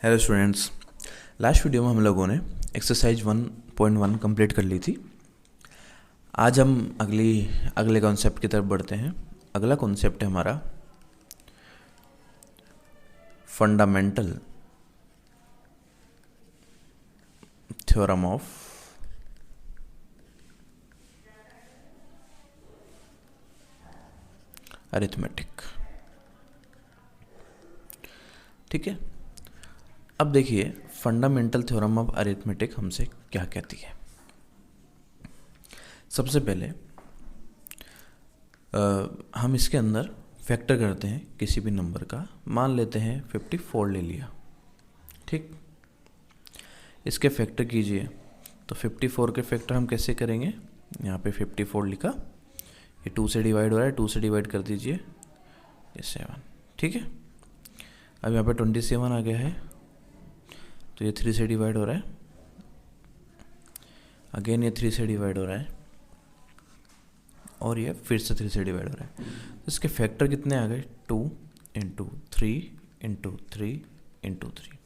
Hello students, last video में हम लोगों ने एक्सरसाइज 1.1 कंप्लीट कर ली थी। आज हम अगले कॉन्सेप्ट की तरफ बढ़ते हैं। अगला कॉन्सेप्ट है हमारा फंडामेंटल थ्योरम ऑफ अरिथमेटिक। ठीक है, अब देखिए फंडामेंटल थ्योरम ऑफ अरिथमेटिक हमसे क्या कहती है। सबसे पहले हम इसके अंदर फैक्टर करते हैं किसी भी नंबर का। मान लेते हैं 54 ले लिया। ठीक, इसके फैक्टर कीजिए तो 54 के फैक्टर हम कैसे करेंगे। यहाँ पे 54 लिखा, ये 2 से डिवाइड हो रहा है, 2 से डिवाइड कर दीजिए, ये 7। ठीक है, अब यहाँ पे 27 आ गया है तो ये 3 से डिवाइड हो रहा है, अगेन ये 3 से डिवाइड हो रहा है और ये फिर से 3 से डिवाइड हो रहा है। तो इसके फैक्टर कितने आ गए, 2 इंटू 3 इंटू 3 इंटू 3।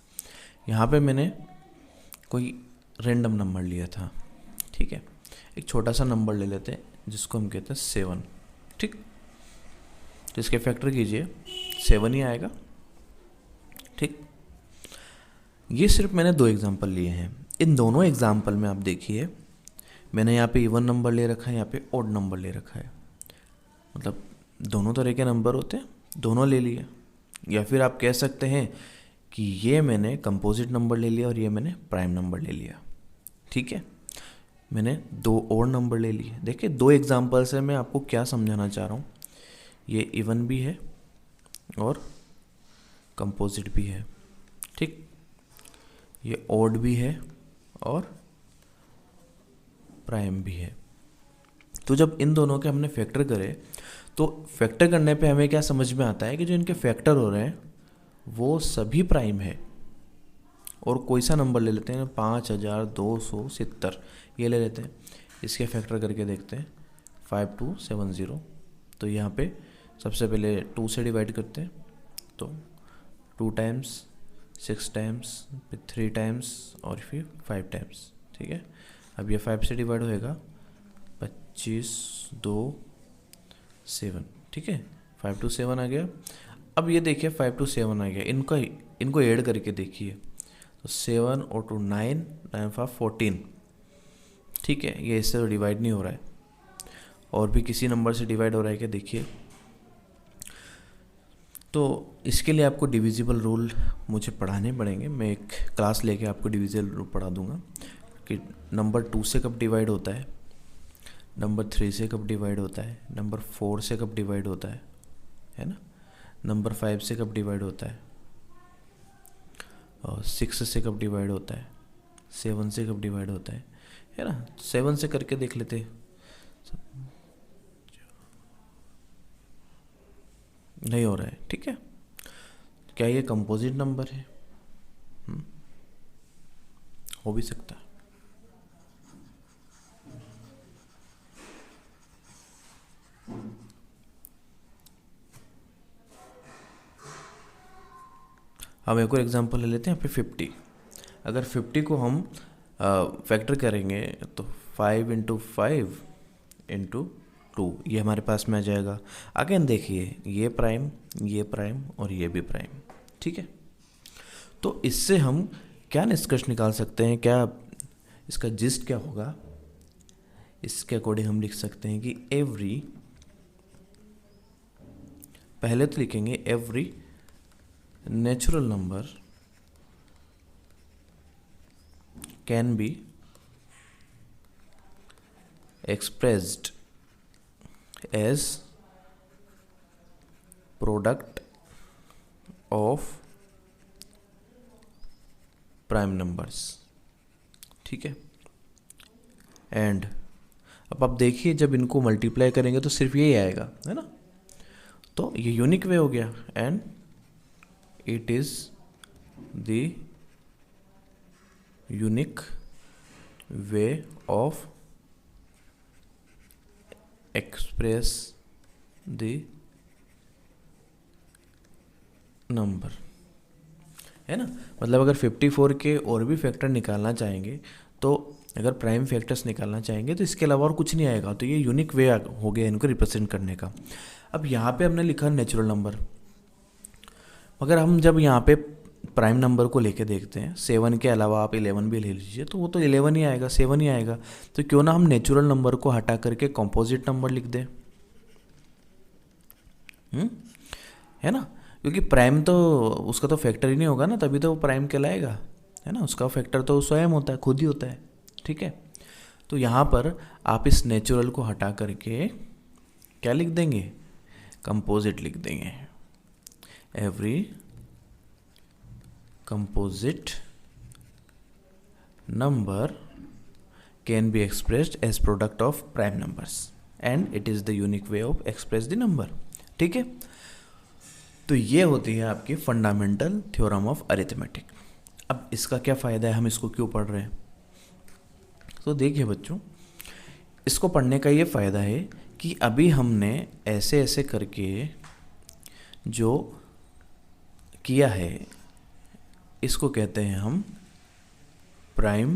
यहाँ पर मैंने कोई रैंडम नंबर लिया था। ठीक है, एक छोटा सा नंबर ले लेते हैं जिसको हम कहते हैं 7। ठीक, तो इसके फैक्टर कीजिए 7 ही आएगा। ठीक, ये सिर्फ मैंने 2 एग्जांपल लिए हैं। इन दोनों एग्जांपल में आप देखिए मैंने यहाँ पे इवन नंबर ले रखा है, यहाँ पे ऑड नंबर ले रखा है। मतलब दोनों तरह के नंबर होते हैं, दोनों ले लिए। या फिर आप कह सकते हैं कि ये मैंने कंपोजिट नंबर ले लिया और ये मैंने प्राइम नंबर ले लिया। ठीक है, मैंने 2 और नंबर ले लिए। देखिए 2 एग्जांपल से मैं आपको क्या समझाना चाह रहा हूँ। ये इवन भी है और कंपोजिट भी है। ठीक, ये ऑड भी है और प्राइम भी है। तो जब इन दोनों के हमने फैक्टर करे तो फैक्टर करने पे हमें क्या समझ में आता है कि जो इनके फैक्टर हो रहे हैं वो सभी प्राइम है। और कोई सा नंबर ले लेते हैं, 5270 ये ले लेते हैं। इसके फैक्टर करके देखते हैं 5270। तो यहाँ पे सबसे पहले 2 से डिवाइड करते हैं, तो 2 टाइम्स, 6 टाइम्स, फिर 3 टाइम्स और फिर 5 टाइम्स। ठीक है, अब ये 5 से डिवाइड होएगा, 25 2 7। ठीक है, 5 to 7 आ गया। अब ये देखिए 5 to 7 आ गया, इनको ऐड करके देखिए तो 7 और 2 9, 9 5 14। ठीक है, ये इससे तो डिवाइड नहीं हो रहा है। और भी किसी नंबर से डिवाइड हो रहा है क्या, देखिए। तो इसके लिए आपको डिविजिबल रूल मुझे पढ़ाने पड़ेंगे। मैं एक क्लास लेके आपको डिविजिबल रूल पढ़ा दूंगा कि नंबर 2 से कब डिवाइड होता है, नंबर 3 से कब डिवाइड होता है, नंबर 4 से कब डिवाइड होता है ना, नंबर 5 से कब डिवाइड होता है, और 6 से कब डिवाइड होता है, 7 से कब डिवाइड होता है ना। 7 से करके देख लेते, नहीं हो रहा है। ठीक है, क्या ये कंपोजिट नंबर है? हो भी सकता है। हम एक और एग्जांपल ले लेते हैं, यहाँ पे 50। अगर 50 को हम फैक्टर करेंगे तो 5 इंटू 5 इंटू 2 ये हमारे पास में आ जाएगा। अगेन देखिए ये प्राइम और ये भी प्राइम। ठीक है, तो इससे हम क्या निष्कर्ष निकाल सकते हैं, क्या इसका जिस्ट क्या होगा। इसके अकॉर्डिंग हम लिख सकते हैं कि एवरी, पहले तो लिखेंगे every natural number can B expressed as product of prime numbers। ठीक है, एंड अब आप देखिए जब इनको मल्टीप्लाई करेंगे तो सिर्फ यही आएगा, है ना। तो ये यूनिक वे हो गया and it is the unique way of express the number। है ना। मतलब अगर 54 के और भी फैक्टर निकालना चाहेंगे, तो अगर प्राइम फैक्टर्स निकालना चाहेंगे तो इसके अलावा और कुछ नहीं आएगा। तो ये यूनिक वे हो गया इनको रिप्रेजेंट करने का। अब यहाँ पे हमने लिखा नेचुरल नंबर, मगर हम जब यहाँ पे प्राइम नंबर को लेके देखते हैं, 7 के अलावा आप 11 भी ले लीजिए तो वो तो 11 ही आएगा, 7 ही आएगा। तो क्यों ना हम नेचुरल नंबर को हटा करके कंपोजिट नंबर लिख दें, है ना। क्योंकि प्राइम तो उसका तो फैक्टर ही नहीं होगा ना, तभी तो वो प्राइम कहलाएगा, है ना। उसका फैक्टर तो स्वयं होता है, खुद ही होता है, ठीक है। तो यहाँ पर आप इस नेचुरल को हटा करके क्या लिख देंगे, कंपोजिट लिख देंगे। Every composite number can be expressed as product of prime numbers and it is the unique way of express the number, ठीक है। तो ये होती है आपकी फंडामेंटल थ्योरम ऑफ अरिथमेटिक। अब इसका क्या फ़ायदा है, हम इसको क्यों पढ़ रहे हैं। तो देखिए बच्चों, इसको पढ़ने का ये फ़ायदा है कि अभी हमने ऐसे ऐसे करके जो किया है इसको कहते हैं हम प्राइम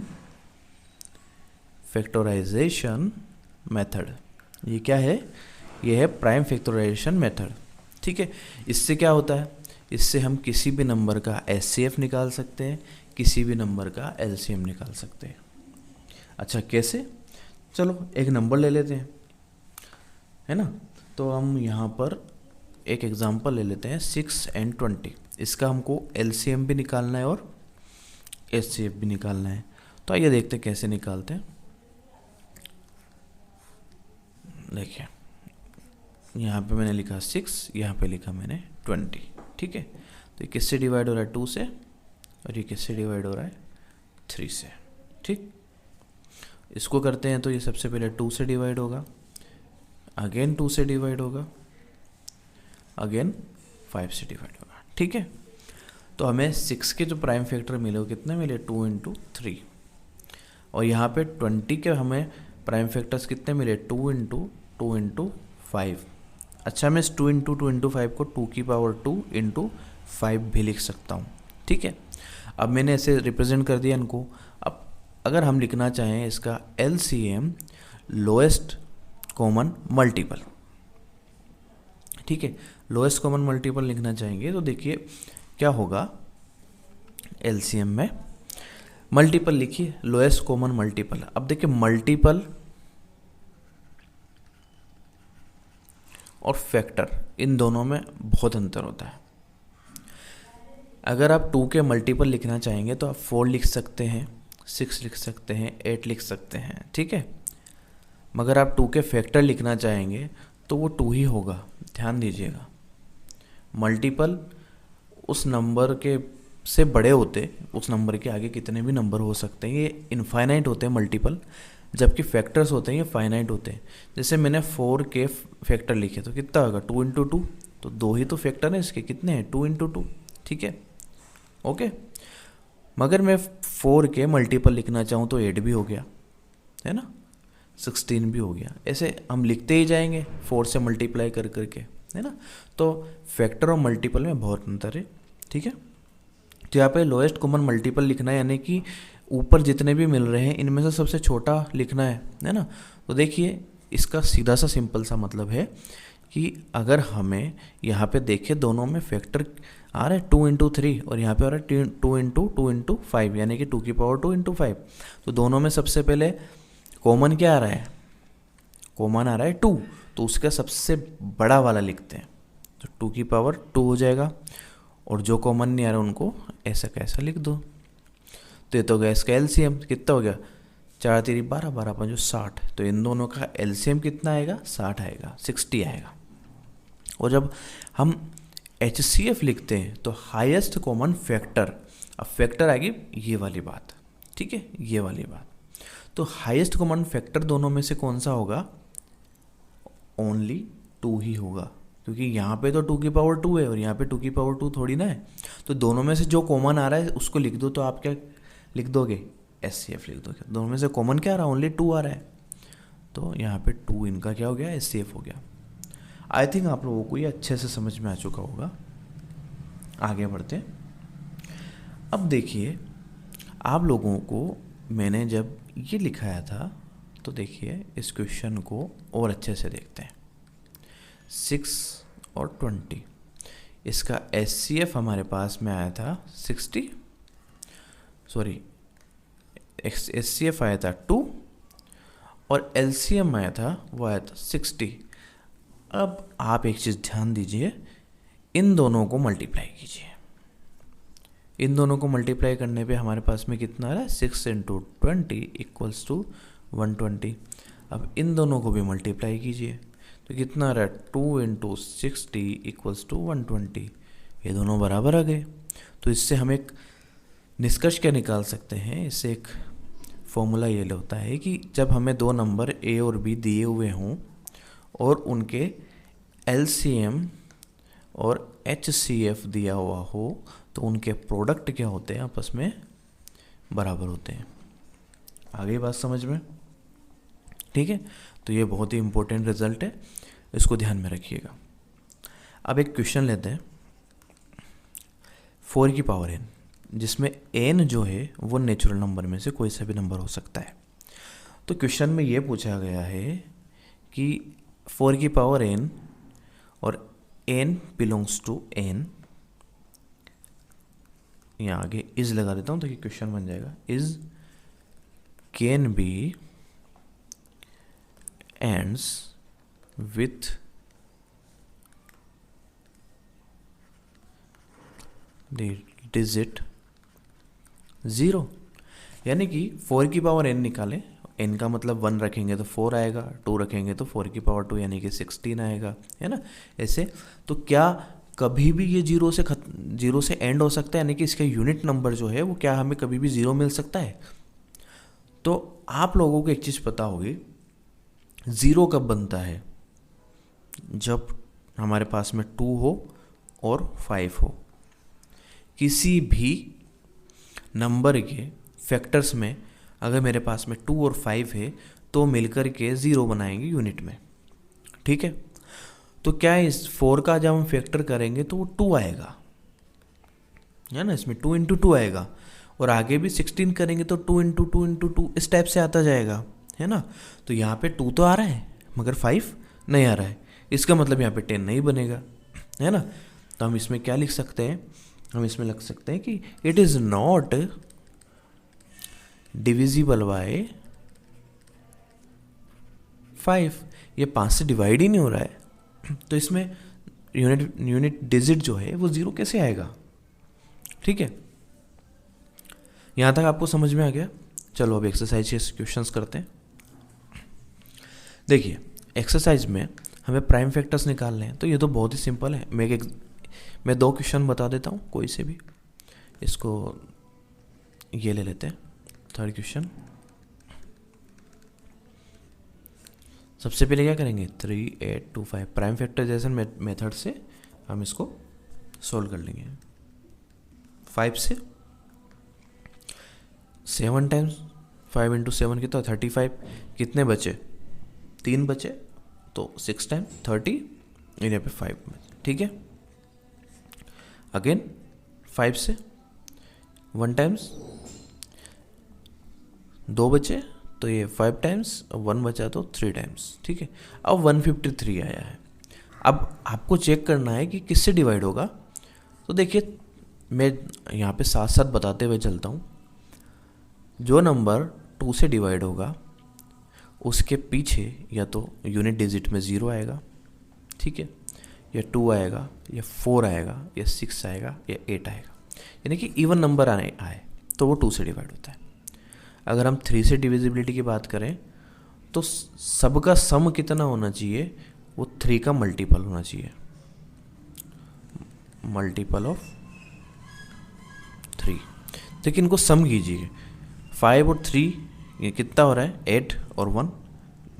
फैक्टराइजेशन मेथड। ये क्या है, ये है प्राइम फैक्टराइजेशन मेथड, ठीक है। इससे क्या होता है, इससे हम किसी भी नंबर का एचसीएफ निकाल सकते हैं, किसी भी नंबर का एलसीएम निकाल सकते हैं। अच्छा कैसे, चलो एक नंबर ले लेते हैं, है ना। तो हम यहाँ पर एक एग्जांपल ले लेते हैं 6 and 20। इसका हमको एलसीएम भी निकालना है और एचसीएफ भी निकालना है। तो आइए देखते हैं कैसे निकालते हैं। देखिए यहाँ पे मैंने लिखा 6, यहाँ पे लिखा मैंने 20, ठीक है। तो ये किससे डिवाइड हो रहा है, 2 से, और ये किससे डिवाइड हो रहा है, 3 से, ठीक। इसको करते हैं तो ये सबसे पहले 2 से डिवाइड होगा, अगेन 2 से डिवाइड होगा, अगेन 5 से डिवाइड होगा, ठीक है। तो हमें 6 के जो प्राइम फैक्टर मिले वो कितने मिले, 2 into 3। और यहाँ पे 20 के हमें प्राइम फैक्टर्स कितने मिले, 2 into 5। अच्छा मैं इस 2 into 5 को 2 की पावर 2 into 5 भी लिख सकता हूँ, ठीक है। अब मैंने ऐसे रिप्रेजेंट कर दिया इनको। अब अगर हम लिखना चाहें इसका एलसीएम, लोएस्ट कॉमन मल्टीपल, ठीक है, लोएस्ट कॉमन मल्टीपल लिखना चाहेंगे तो देखिए क्या होगा, एलसीएम में मल्टीपल लिखिए, लोएस्ट कॉमन मल्टीपल। अब देखिए मल्टीपल और फैक्टर इन दोनों में बहुत अंतर होता है। अगर आप 2 के मल्टीपल लिखना चाहेंगे तो आप 4 लिख सकते हैं, 6 लिख सकते हैं, 8 लिख सकते हैं, ठीक है। मगर आप 2 के फैक्टर लिखना चाहेंगे तो वो 2 ही होगा, ध्यान दीजिएगा। मल्टीपल उस नंबर के से बड़े होते, उस नंबर के आगे कितने भी नंबर हो सकते हैं, ये इनफाइनाइट होते हैं मल्टीपल, जबकि फैक्टर्स होते हैं ये फाइनाइट होते हैं। जैसे मैंने 4 के फैक्टर लिखे तो कितना होगा, 2 into 2, तो 2 ही तो फैक्टर है इसके, कितने हैं, 2 into 2, ठीक है, ओके। मगर मैं 4 के मल्टीपल लिखना चाहूँ तो 8 भी हो गया, है ना, 16 भी हो गया। ऐसे हम लिखते ही जाएंगे 4 से मल्टीप्लाई कर करके, है ना। तो फैक्टर और मल्टीपल में बहुत अंतर है, ठीक है। तो यहाँ पे लोएस्ट कॉमन मल्टीपल लिखना है, यानी कि ऊपर जितने भी मिल रहे हैं इनमें से सबसे छोटा लिखना है ना। तो देखिए इसका सीधा सा सिंपल सा मतलब है कि अगर हमें यहाँ पे देखें दोनों में फैक्टर आ रहा है 2 into 3 और यहाँ पे आ रहा है 2 into 5, यानी कि 2 की पावर 2 into 5। तो दोनों में सबसे पहले कॉमन क्या आ रहा है, कॉमन आ रहा है 2, तो उसका सबसे बड़ा वाला लिखते हैं, तो 2 की पावर 2 हो जाएगा। और जो कॉमन नहीं आ रहा उनको ऐसा कैसा लिख दो। तो ये तो गया इसका एलसीएम, कितना हो गया, 4 3 12, 12 5 60। तो इन दोनों का एलसीएम कितना आएगा, 60 आएगा, 60 आएगा। और जब हम एचसीएफ लिखते हैं तो हाईएस्ट कॉमन फैक्टर, अब फैक्टर आएगी ये वाली बात, ठीक है, ये वाली बात। तो हाईएस्ट कॉमन फैक्टर दोनों में से कौन सा होगा, ओनली 2 ही होगा, क्योंकि यहाँ पे तो 2 की पावर 2 है और यहाँ पे 2 की पावर 2 थोड़ी ना है। तो दोनों में से जो कॉमन आ रहा है उसको लिख दो। तो आप क्या लिख दोगे, एचसीएफ लिख दोगे। दोनों में से कॉमन क्या आ रहा है, ओनली 2 आ रहा है, तो यहाँ पे 2 इनका क्या हो गया, एचसीएफ हो गया। आई थिंक आप लोगों को ये अच्छे से समझ में आ चुका होगा। आगे बढ़ते हैं। अब देखिए, आप लोगों को मैंने जब ये लिखाया था तो देखिए इस क्वेश्चन को और अच्छे से देखते हैं। 6 और 20, इसका HCF हमारे पास में आया था 60, सॉरी HCF आया था 2 और LCM आया था, वो आया था 60। अब आप एक चीज़ ध्यान दीजिए, इन दोनों को मल्टीप्लाई कीजिए। इन दोनों को मल्टीप्लाई करने पे हमारे पास में कितना आ रहा है, 6 × 20 = 120। अब इन दोनों को भी मल्टीप्लाई कीजिए तो कितना आ रहा है, 2 × 60 = 120। ये दोनों बराबर आ गए। तो इससे हम एक निष्कर्ष क्या निकाल सकते हैं, इससे एक फॉर्मूला ये होता है कि जब हमें दो नंबर A और B दिए हुए हों और उनके LCM और HCF दिया हुआ हो तो उनके प्रोडक्ट क्या होते हैं, आपस में बराबर होते हैं। आगे बात समझ में? ठीक है, तो ये बहुत ही इम्पोर्टेंट रिजल्ट है, इसको ध्यान में रखिएगा। अब एक क्वेश्चन लेते हैं 4 की पावर n, जिसमें n जो है वो नेचुरल नंबर में से कोई सा भी नंबर हो सकता है। तो क्वेश्चन में ये पूछा गया है कि 4 की पावर n और n बिलोंग्स टू n, यहाँ आगे इज लगा देता हूँ ताकि क्वेश्चन बन जाएगा, is can be ends with the digit 0। यानी कि 4 की पावर n निकालें, n का मतलब 1 रखेंगे तो 4 आएगा, 2 रखेंगे तो 4 की पावर 2 यानी कि 16 आएगा, है ना। ऐसे तो क्या कभी भी ये जीरो से एंड हो सकता है, यानी कि इसका यूनिट नंबर जो है वो क्या हमें कभी भी 0 मिल सकता है? तो आप लोगों को एक चीज़ पता होगी, 0 कब बनता है, जब हमारे पास में 2 हो और 5 हो। किसी भी नंबर के फैक्टर्स में अगर मेरे पास में 2 और 5 है तो मिलकर के 0 बनाएंगे यूनिट में, ठीक है। तो क्या इस 4 का जब हम फैक्टर करेंगे तो वो 2 आएगा, है ना, इसमें 2 × 2 आएगा, और आगे भी 16 करेंगे तो 2 × 2 × 2 इस टाइप से आता जाएगा, है ना। तो यहाँ पे 2 तो आ रहा है मगर 5 नहीं आ रहा है, इसका मतलब यहाँ पे 10 नहीं बनेगा, है ना। तो हम इसमें क्या लिख सकते हैं, हम इसमें लिख सकते हैं कि it is not divisible by 5। ये 5 से डिवाइड ही नहीं हो रहा है, तो इसमें यूनिट डिजिट जो है वो 0 कैसे आएगा? ठीक है, यहाँ तक आपको समझ में आ गया। चलो अब एक्सरसाइज के क्वेश्चंस करते हैं। देखिए एक्सरसाइज में हमें प्राइम फैक्टर्स निकालने हैं, तो ये तो बहुत ही सिंपल है। मैं 2 क्वेश्चन बता देता हूँ, कोई से भी। इसको ये ले लेते हैं, 3rd क्वेश्चन। सबसे पहले क्या करेंगे, 3, 8, 2, 5 प्राइम फैक्टराइजेशन मेथड से हम इसको सोल्व कर लेंगे। 5 से 7 टाइम्स 5 × 7 कितना 35, कितने बचे 3 बचे, तो 6 टाइम 30, यहाँ पे 5, ठीक है। अगेन 5 से 1 टाइम्स 2 बचे, तो ये 5 टाइम्स, 1 बचा तो 3 टाइम्स, ठीक है। अब 153 आया है। अब आपको चेक करना है कि किससे डिवाइड होगा। तो देखिए मैं यहाँ पे साथ साथ बताते हुए चलता हूँ। जो नंबर 2 से डिवाइड होगा उसके पीछे या तो यूनिट डिजिट में 0 आएगा, ठीक है, या 2 आएगा, या 4 आएगा, या 6 आएगा, या 8 आएगा, यानी कि इवन नंबर आए तो वो 2 से डिवाइड होता है। अगर हम 3 से डिविजिबिलिटी की बात करें तो सबका सम कितना होना चाहिए, वो 3 का मल्टीपल होना चाहिए, मल्टीपल ऑफ 3। लेकिन इनको सम कीजिए, 5 और 3 ये कितना हो रहा है, 8 और 1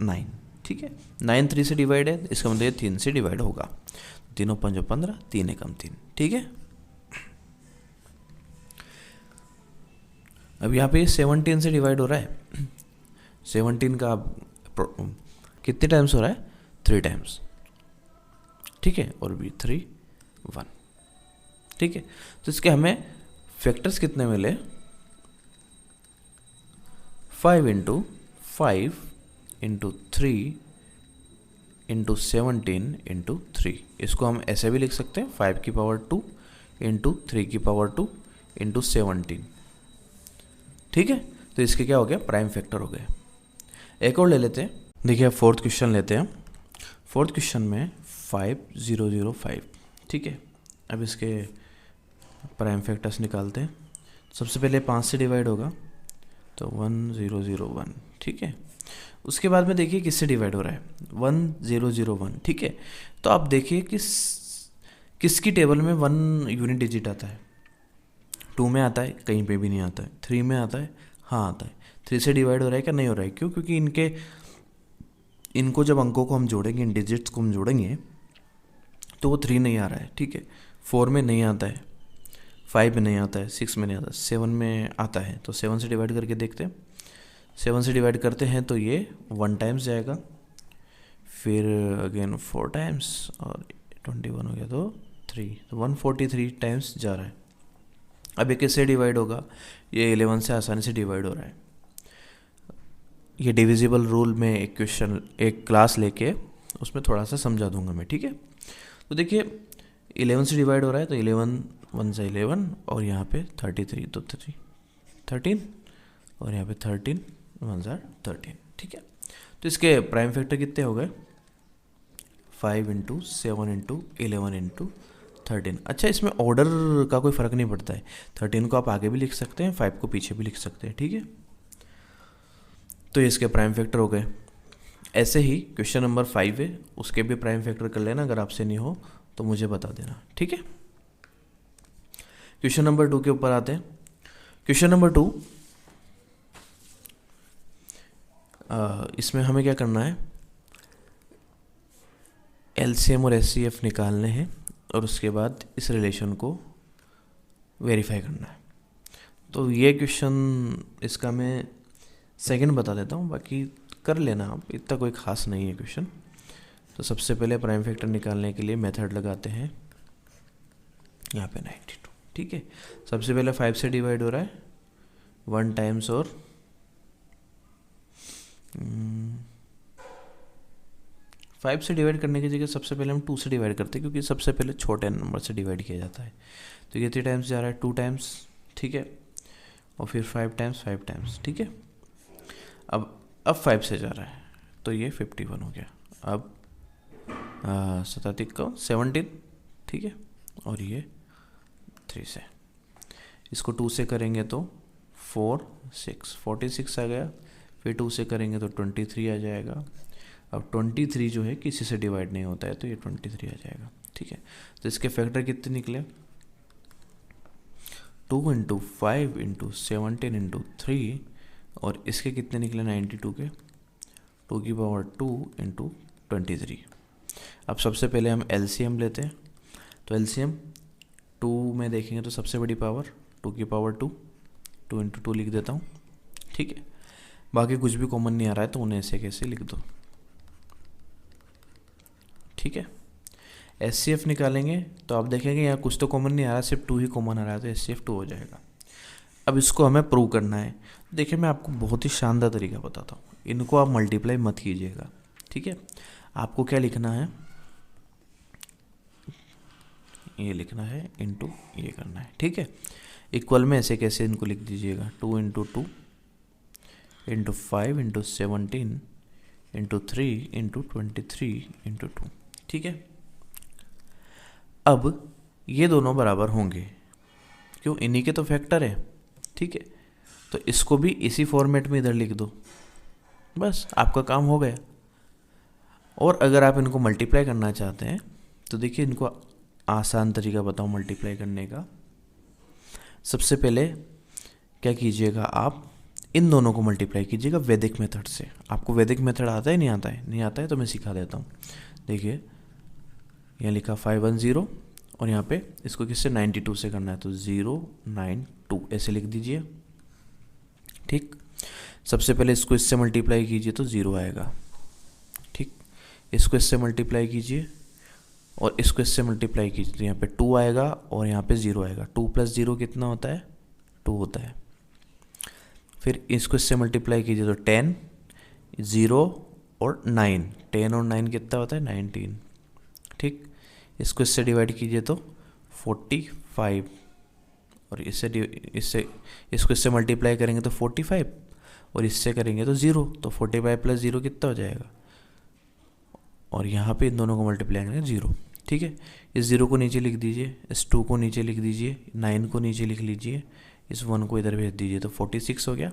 9, ठीक है। 9 3 से डिवाइड है, इसका मतलब ये 3 से डिवाइड होगा। 3 5 15, 3 एकम 3, ठीक है। अब यहाँ पे 17 से डिवाइड हो रहा है। 17 का कितने टाइम्स हो रहा है, 3 टाइम्स, ठीक है, और भी 3 1, ठीक है। तो इसके हमें फैक्टर्स कितने मिले, 5 इंटू 5 इंटू 3 इंटू 17 इंटू 3। इसको हम ऐसे भी लिख सकते हैं 5 की पावर 2 इंटू 3 की पावर 2 इंटू 17। ठीक है, तो इसके क्या हो गया, प्राइम फैक्टर हो गए। एक और ले लेते हैं, देखिए फोर्थ क्वेश्चन लेते हैं। फोर्थ क्वेश्चन में 5005, ठीक है। अब इसके प्राइम फैक्टर्स निकालते हैं। सबसे पहले 5 से डिवाइड होगा तो 1001, ठीक है। उसके बाद में देखिए किससे डिवाइड हो रहा है, 1001, ठीक है। तो आप देखिए किसकी टेबल में 1 यूनिट डिजिट आता है, 2 में आता है, कहीं पे भी नहीं आता है, 3 में आता है, हाँ आता है। 3 से डिवाइड हो रहा है क्या, नहीं हो रहा है, क्यों, क्योंकि इनको जब अंकों को हम जोड़ेंगे, इन डिजिट्स को हम जोड़ेंगे तो वो 3 नहीं आ रहा है, ठीक है। 4 में नहीं आता है, 5 में नहीं आता है, 6 में नहीं आता, 7 में आता है। तो 7 से डिवाइड करके देखते हैं। 7 से डिवाइड करते हैं तो ये 1 टाइम्स जाएगा, फिर अगेन 4 टाइम्स, और 21 हो गया तो 3, तो 143 टाइम्स जा रहा है। अब ये किससे डिवाइड होगा, ये 11 से आसानी से डिवाइड हो रहा है। ये डिविजिबल रूल में एक क्लास लेके उसमें थोड़ा सा समझा दूंगा मैं, ठीक है। तो देखिए 11 से डिवाइड हो रहा है तो 11 1 से 11, और यहाँ पे 33 तो 13, और यहाँ पे 13 1 ज़ा 13, ठीक है। तो इसके प्राइम फैक्टर कितने हो गए, 5 इंटू 7 इंटू 11 इंटू 13। अच्छा, इसमें ऑर्डर का कोई फ़र्क नहीं पड़ता है, 13 को आप आगे भी लिख सकते हैं, 5 को पीछे भी लिख सकते हैं, ठीक है। तो ये इसके प्राइम फैक्टर हो गए। ऐसे ही क्वेश्चन नंबर 5 है, उसके भी प्राइम फैक्टर कर लेना, अगर आपसे नहीं हो तो मुझे बता देना, ठीक है। क्वेश्चन नंबर 2 के ऊपर आते हैं। क्वेश्चन नंबर 2, इसमें हमें क्या करना है, एलसीएम और एचसीएफ निकालने हैं, और उसके बाद इस रिलेशन को वेरीफाई करना है। तो ये क्वेश्चन इसका मैं सेकंड बता देता हूँ, बाकी कर लेना आप, इतना कोई ख़ास नहीं है क्वेश्चन। तो सबसे पहले प्राइम फैक्टर निकालने के लिए मेथड लगाते हैं, यहाँ पे 92, ठीक है। सबसे पहले 5 से डिवाइड हो रहा है 1 टाइम्स, और 5 से डिवाइड करने की जगह सबसे पहले हम 2 से डिवाइड करते हैं, क्योंकि सबसे पहले छोटे नंबर से डिवाइड किया जाता है। तो ये 3 टाइम्स जा रहा है, 2 टाइम्स, ठीक है, और फिर 5 टाइम्स, ठीक है। अब 5 से जा रहा है तो ये 51 हो गया। अब 17, ठीक है, और ये 3 से, इसको 2 से करेंगे तो 46 आ गया, फिर 2 से करेंगे तो 23 आ जाएगा। अब 23 जो है किसी से डिवाइड नहीं होता है, तो ये 23 आ जाएगा, ठीक है। तो इसके फैक्टर कितने निकले, 2 इंटू 5 इंटू 17 इंटू 3, और इसके कितने निकले 92 के, 2 की पावर 2 इंटू 23। अब सबसे पहले हम एलसीएम लेते हैं। तो एलसीएम 2 में देखेंगे तो सबसे बड़ी पावर 2 की पावर 2 इंटू 2 लिख देता हूँ, ठीक है। बाकी कुछ भी कॉमन नहीं आ रहा है तो उन्हें ऐसे कैसे लिख दो, ठीक है। एचसीएफ निकालेंगे तो आप देखेंगे यहाँ कुछ तो कॉमन नहीं आ रहा, सिर्फ 2 ही कॉमन आ रहा है, तो एचसीएफ 2 हो जाएगा। अब इसको हमें प्रूव करना है। देखिए मैं आपको बहुत ही शानदार तरीका बताता हूँ, इनको आप मल्टीप्लाई मत कीजिएगा, ठीक है। आपको क्या लिखना है, ये लिखना है इंटू ये करना है, ठीक है। इक्वल में ऐसे कैसे इनको लिख दीजिएगा, 2 into 2 into 5 into 17 into 3 into 23 into 2, ठीक है। अब ये दोनों बराबर होंगे, क्यों, इन्हीं के तो फैक्टर है, ठीक है। तो इसको भी इसी फॉर्मेट में इधर लिख दो, बस आपका काम हो गया। और अगर आप इनको मल्टीप्लाई करना चाहते हैं तो देखिए इनको आसान तरीका बताऊं मल्टीप्लाई करने का। सबसे पहले क्या कीजिएगा, आप इन दोनों को मल्टीप्लाई कीजिएगा वैदिक मेथड से। आपको वैदिक मेथड आता है, नहीं आता है, नहीं आता है तो मैं सिखा देता हूँ। देखिए यहाँ लिखा 510, और यहाँ पे इसको किससे 92 से करना है, तो 092 ऐसे लिख दीजिए, ठीक। सबसे पहले इसको इससे मल्टीप्लाई कीजिए तो 0 आएगा, ठीक। इसको इससे मल्टीप्लाई कीजिए और इसको इससे मल्टीप्लाई कीजिए तो यहाँ पे 2 आएगा और यहाँ पे 0 आएगा। 2 + 0 कितना होता है होता है। फिर इसको इससे मल्टीप्लाई कीजिए तो 10, 0 और 9, 10 और 9 कितना होता है 19। ठीक, इसको इससे डिवाइड कीजिए तो 45, और इससे इसको इससे मल्टीप्लाई करेंगे तो 45, और इससे करेंगे तो 0, तो 45 प्लस 0 कितना हो जाएगा, और यहाँ पे इन दोनों को मल्टीप्लाई करेंगे 0। ठीक है, इस 0 को नीचे लिख दीजिए, इस 2 को नीचे लिख दीजिए, 9 को नीचे लिख लीजिए, इस 1 को इधर भेज दीजिए, तो 46 हो गया।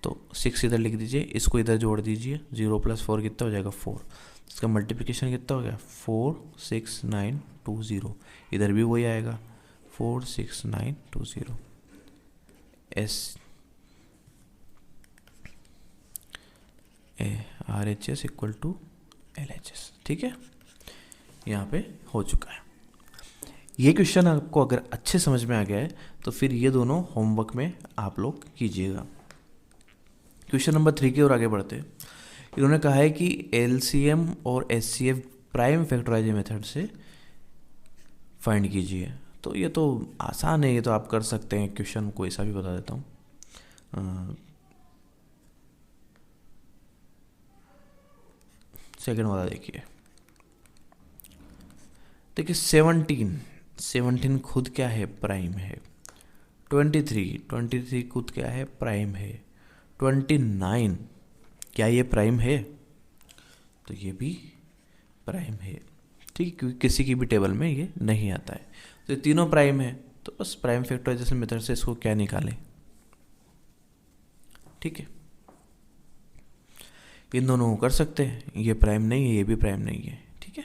तो 6 इधर लिख दीजिए, इसको इधर जोड़ दीजिए, 0 + 4 कितना हो जाएगा 4। इसका मल्टीप्लिकेशन कितना हो गया 4 6 9 2 0, इधर भी वही आएगा 4 6 9 2 0। RHS = LHS। ठीक है, यहाँ पे हो चुका है। ये क्वेश्चन आपको अगर अच्छे समझ में आ गया है तो फिर ये दोनों होमवर्क में आप लोग कीजिएगा। क्वेश्चन नंबर 3 की ओर आगे बढ़ते हैं। इन्होंने कहा है कि LCM और SCF प्राइम फैक्टराइजेशन मेथड से फाइंड कीजिए। तो ये तो आसान है, ये तो आप कर सकते हैं। क्वेश्चन को ऐसा भी बता देता हूँ। सेकंड वाला देखिए 17 खुद क्या है प्राइम है। 23 खुद क्या है प्राइम है। 29 क्या ये प्राइम है, तो ये भी प्राइम है। ठीक है, क्योंकि किसी की भी टेबल में ये नहीं आता है, तो ये तीनों प्राइम है। तो बस प्राइम फैक्टराइजेशन मेथड से इसको क्या निकालें। ठीक है, इन दोनों को कर सकते हैं, ये प्राइम नहीं है, ये भी प्राइम नहीं है। ठीक है,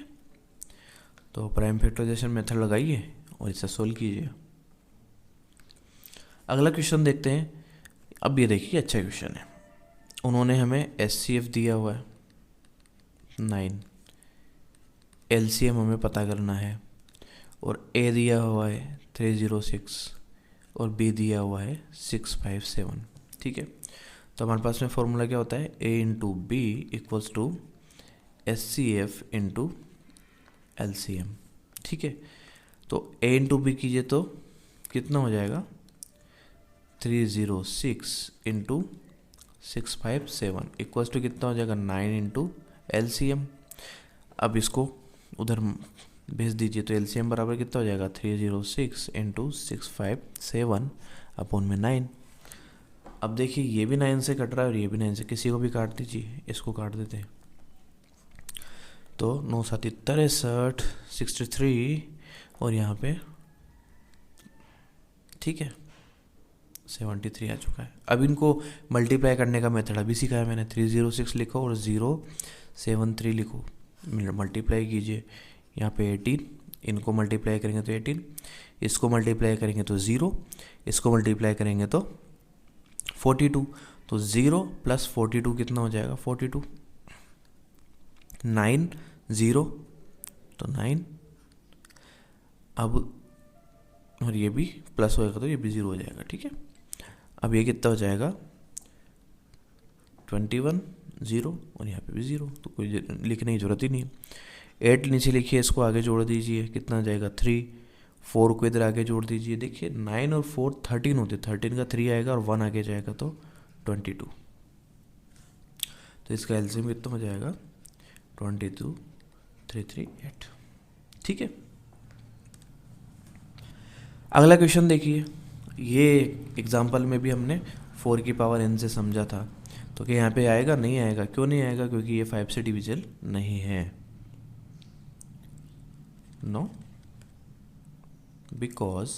तो प्राइम फैक्टराइजेशन मेथड लगाइए और इसे सोल्व कीजिए। अगला क्वेश्चन देखते हैं। अब ये देखिए अच्छा क्वेश्चन है। उन्होंने हमें SCF दिया हुआ है 9, LCM हमें पता करना है, और A दिया हुआ है 306 और B दिया हुआ है 657। ठीक है, तो हमारे पास में फॉर्मूला क्या होता है, A × B = SCF × LCM। ठीक है, तो A × B कीजिए तो कितना हो जाएगा 306 × 657 इक्वल्स टू कितना हो जाएगा 9 × LCM। अब इसको उधर भेज दीजिए तो LCM बराबर कितना हो जाएगा 306 × 657 अपॉन में 9। अब देखिए ये भी 9 से कट रहा है और ये भी 9 से, किसी को भी काट दीजिए, इसको काट देते हैं। तो 9 7 63 63 और यहाँ पे ठीक है 73 आ चुका है। अब इनको मल्टीप्लाई करने का मेथड अभी सिखाया मैंने। 306 लिखो और 073 लिखो, मल्टीप्लाई कीजिए। यहाँ पे 18, इनको मल्टीप्लाई करेंगे तो 18, इसको मल्टीप्लाई करेंगे तो 0, इसको मल्टीप्लाई करेंगे तो 42। तो 0 + 42 कितना हो जाएगा 42, 9 0 तो 9। अब और ये भी प्लस होएगा तो ये भी 0 हो जाएगा। ठीक है, अब ये कितना हो जाएगा 21 0 और यहाँ पे भी 0, तो कोई लिखने की जरूरत ही नहीं है। 8 नीचे लिखिए, इसको आगे जोड़ दीजिए, कितना हो जाएगा 3, 4 को इधर आगे जोड़ दीजिए। देखिए 9 और 4 13 होते, 13 का 3 आएगा और 1 आगे जाएगा तो 22। तो इसका एलसीएम कितना हो जाएगा 22 338। ठीक है, अगला क्वेश्चन देखिए। ये एग्जाम्पल में भी हमने 4 की पावर n से समझा था, तो क्या यहाँ पे आएगा, नहीं आएगा। क्यों नहीं आएगा, क्योंकि ये 5 से डिविजल नहीं है। नो, बिकॉज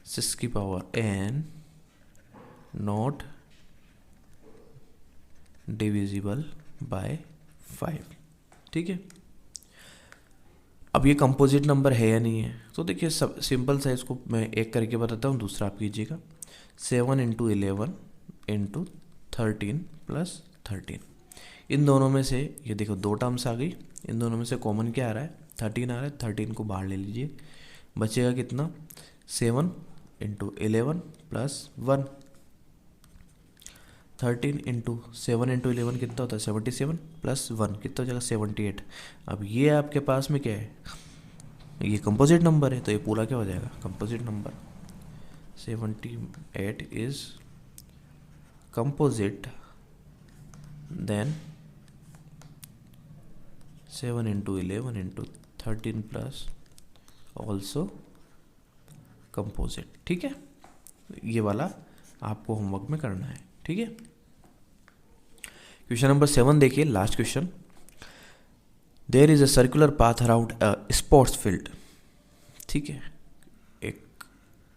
6 की power n not divisible by 5। ठीक है, अब ये कंपोजिट नंबर है या नहीं है, तो देखिए सब सिंपल सा, इसको मैं एक करके बताता हूँ, दूसरा आप कीजिएगा। 7 × 11 × 13 + 13, इन दोनों में से ये देखो 2 टर्म्स आ गई, इन दोनों में से कॉमन क्या आ रहा है 13 आ रहा है, 13 को बाहर ले लीजिए, बचेगा कितना 7 × 11 + 1। 13 × 7 × 11 कितना होता है 77 + 1 कितना हो जाएगा 78। अब ये आपके पास में क्या है, ये कंपोजिट नंबर है, तो ये पूरा क्या हो जाएगा composite number. 78 is composite then 7 into 11 into 13 plus also composite। ठीक है, ये वाला आपको होमवर्क में करना है। ठीक है, क्वेश्चन नंबर 7 देखिए, last question. There is a circular path around a sports field. ठीक है, एक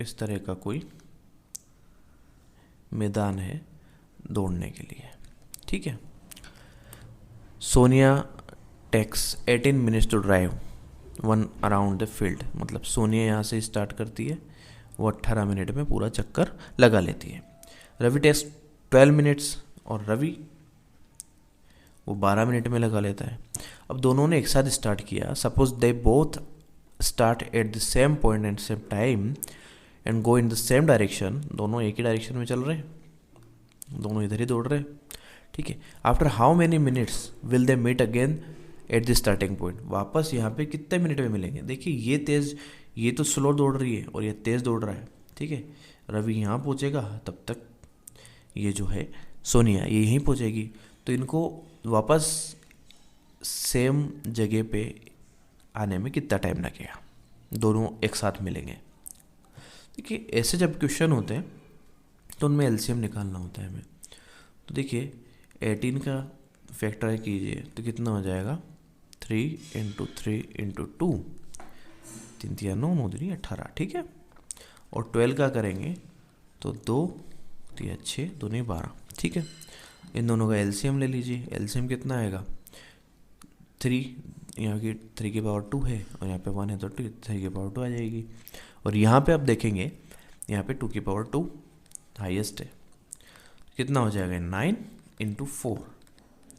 इस तरह का कोई मैदान है दौड़ने के लिए। ठीक है, Sonia takes 18 minutes to drive one around the field. मतलब सोनिया यहाँ से स्टार्ट करती है, वो 18 मिनट में पूरा चक्कर लगा लेती है। रवि टेक्स 12 मिनट्स और रवि वो 12 मिनट में लगा लेता है। अब दोनों ने एक साथ स्टार्ट किया। Suppose they both start at the same point and same time and go in the same direction. दोनों एक ही डायरेक्शन में चल रहे हैं, दोनों इधर ही दौड़ रहे हैं। ठीक है, after how many minutes will they meet again at the starting point. वापस यहाँ पे कितने मिनट में मिलेंगे? देखिए ये तेज़, ये तो स्लो दौड़ रही है और ये तेज़ दौड़ रहा है। ठीक है, रवि यहाँ पहुँचेगा, तब तक ये जो है सोनिया ये यहीं पहुँचेगी। तो इनको वापस सेम जगह पे आने में कितना टाइम लगेगा? दोनों एक साथ मिलेंगे। देखिए ऐसे जब क्वेश्चन होते हैं तो उनमें एलसीएम निकालना होता है हमें। तो देखिए 18 का फैक्टर कीजिए तो कितना हो जाएगा? 3 इंटू 3 इंटू 2, 3 3 9 9 3 18। ठीक है, और 12 का करेंगे तो 2 3 6 2 9 12। ठीक है, इन दोनों का एलसीएम ले लीजिए। एलसीएम कितना आएगा? 3, यहाँ की 3 की पावर 2 है और यहाँ पे 1 है तो 3 की पावर 2 आ जाएगी। और यहाँ पे आप देखेंगे यहाँ पे 2 की पावर 2 हाईएस्ट है, कितना हो जाएगा? 9 इंटू 4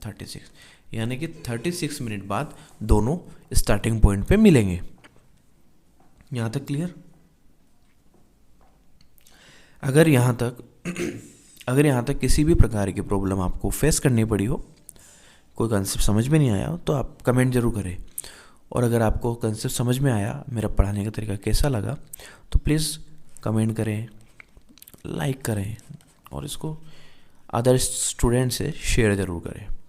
36। यानी कि 36 मिनट बाद दोनों स्टार्टिंग पॉइंट पे मिलेंगे। यहाँ तक क्लियर? अगर यहाँ तक किसी भी प्रकार की प्रॉब्लम आपको फेस करनी पड़ी हो, कोई कंसेप्ट समझ में नहीं आया हो, तो आप कमेंट जरूर करें। और अगर आपको कंसेप्ट समझ में आया, मेरा पढ़ाने का तरीका कैसा लगा, तो प्लीज़ कमेंट करें, लाइक करें और इसको अदर स्टूडेंट से शेयर ज़रूर करें।